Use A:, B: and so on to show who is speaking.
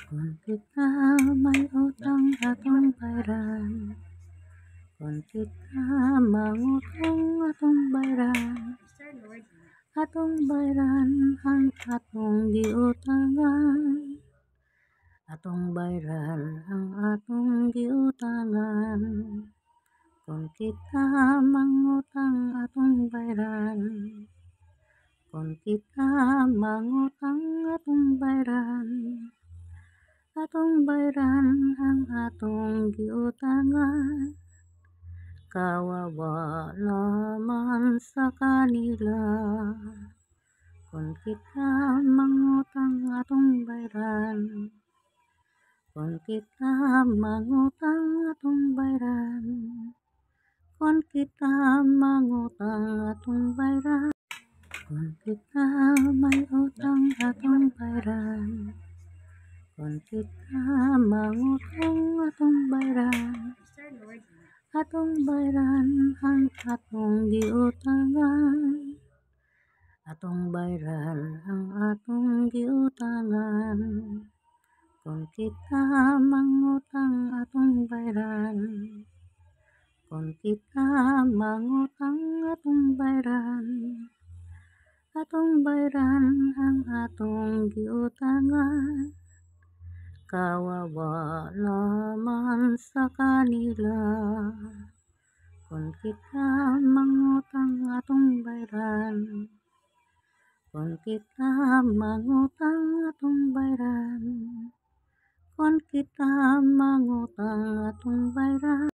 A: Kung kita may utang atong bayaran, kung kita mangutang atong bayaran, atong bayaran ang atong giutangan, atong bayaran ang atong giutangan. Kung kita mangutang atong bayaran, kung kita mangutang atong bayaran, atong bayaran ang atong giutangan. Kawawa naman sa kanila, kung kita mangutang atong bayaran, kung kita mangutang atong bayaran, kung kita mangutang atong bayaran, kung kita may utang atong bayaran, kung kita mangutang atong bayaran, atong bayaran ang atong giutangan, atong bayaran ang atong giutangan. Kung kita mangutang atong bayaran, kung kita mangutang atong bayaran, atong bayaran ang atong giutangan. Kawawa naman sa kanila, kung kita mangutang atong bayaran, kung kita mangutang atong bayaran, kung kita mangutang atong bayaran.